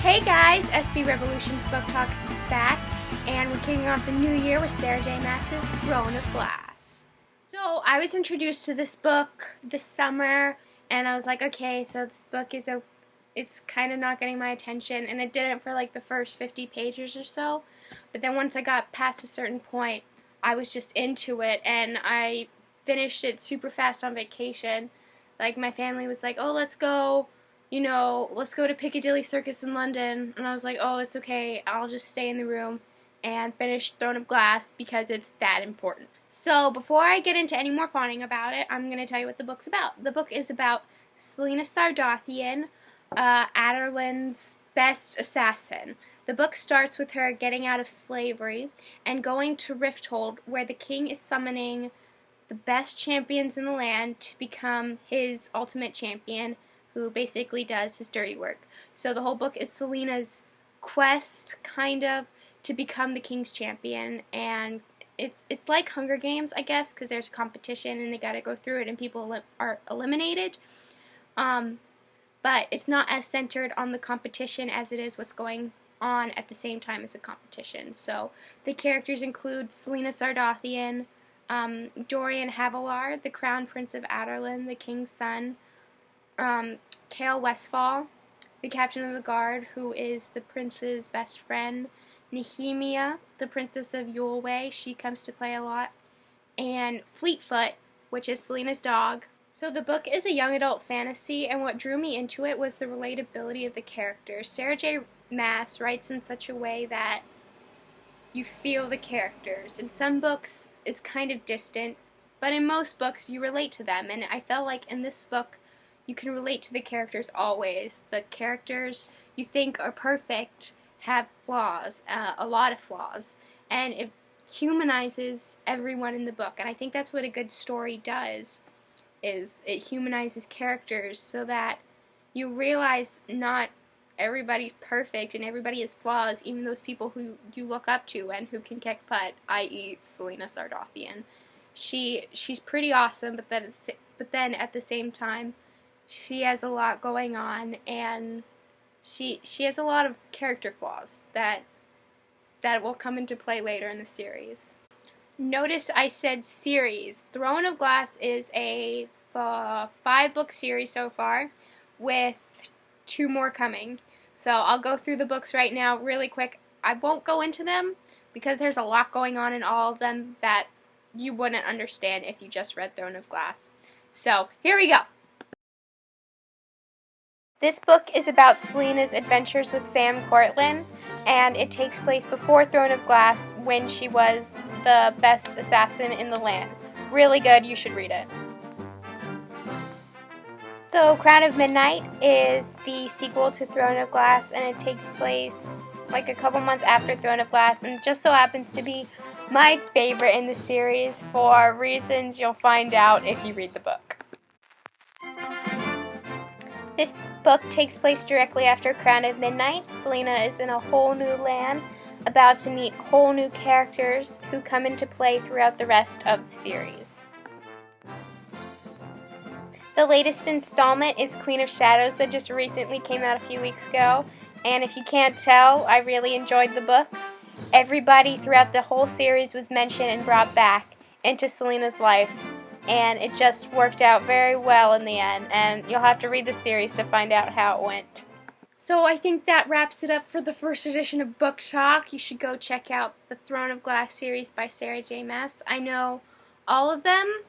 Hey guys, SB Revolution's Book Talks is back, and we're kicking off the new year with Sarah J. Maas's Throne of Glass. So I was introduced to this book this summer, and I was like, okay, so this book it's kind of not getting my attention, and it didn't for like the first 50 pages or so. But then once I got past a certain point, I was just into it, and I finished it super fast on vacation. Like my family was like, oh, let's go to Piccadilly Circus in London. And I was like, oh, it's okay. I'll just stay in the room and finish Throne of Glass because it's that important. So before I get into any more fawning about it, I'm going to tell you what the book's about. The book is about Selena Sardothien, Adarlan's best assassin. The book starts with her getting out of slavery and going to Rifthold, where the king is summoning the best champions in the land to become his ultimate champion, who basically does his dirty work. So the whole book is Selena's quest, kind of, to become the king's champion, and it's like Hunger Games, I guess, because there's competition and they gotta go through it and people are eliminated. But it's not as centered on the competition as it is what's going on at the same time as the competition. So the characters include Selena Sardothien, Dorian Havilar, the Crown Prince of Adarlan, the king's son, Cale Westfall, the captain of the guard, who is the prince's best friend, Nehemia, the princess of Yulway, she comes to play a lot, and Fleetfoot, which is Selena's dog. So the book is a young adult fantasy, and what drew me into it was the relatability of the characters. Sarah J. Maas writes in such a way that you feel the characters. In some books, it's kind of distant, but in most books, you relate to them, and I felt like in this book, you can relate to the characters always. The characters you think are perfect have flaws, a lot of flaws, and it humanizes everyone in the book. And I think that's what a good story does, is it humanizes characters so that you realize not everybody's perfect and everybody has flaws, even those people who you look up to and who can kick butt, i.e. Selena Sardothien. She's pretty awesome, but then at the same time, she has a lot going on, and she has a lot of character flaws that will come into play later in the series. Notice I said series. Throne of Glass is a 5-book series so far, with 2 more coming. So I'll go through the books right now really quick. I won't go into them because there's a lot going on in all of them that you wouldn't understand if you just read Throne of Glass. So here we go. This book is about Selena's adventures with Sam Courtland, and it takes place before Throne of Glass when she was the best assassin in the land. Really good, you should read it. So Crown of Midnight is the sequel to Throne of Glass, and it takes place like a couple months after Throne of Glass, and just so happens to be my favorite in the series for reasons you'll find out if you read the book. This book takes place directly after Crown of Midnight. Selena is in a whole new land, about to meet whole new characters who come into play throughout the rest of the series. The latest installment is Queen of Shadows that just recently came out a few weeks ago, and if you can't tell, I really enjoyed the book. Everybody throughout the whole series was mentioned and brought back into Selena's life, and it just worked out very well in the end, and you'll have to read the series to find out how it went. So I think that wraps it up for the first edition of Book Talk. You should go check out the Throne of Glass series by Sarah J. Maas. I know all of them,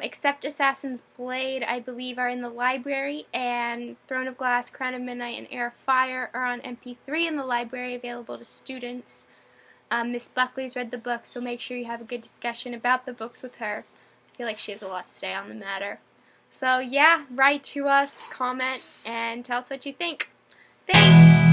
except Assassin's Blade, I believe, are in the library, and Throne of Glass, Crown of Midnight, and Heir of Fire are on MP3 in the library, available to students. Miss Buckley's read the book, so make sure you have a good discussion about the books with her. I feel like she has a lot to say on the matter. So yeah, write to us, comment, and tell us what you think. Thanks!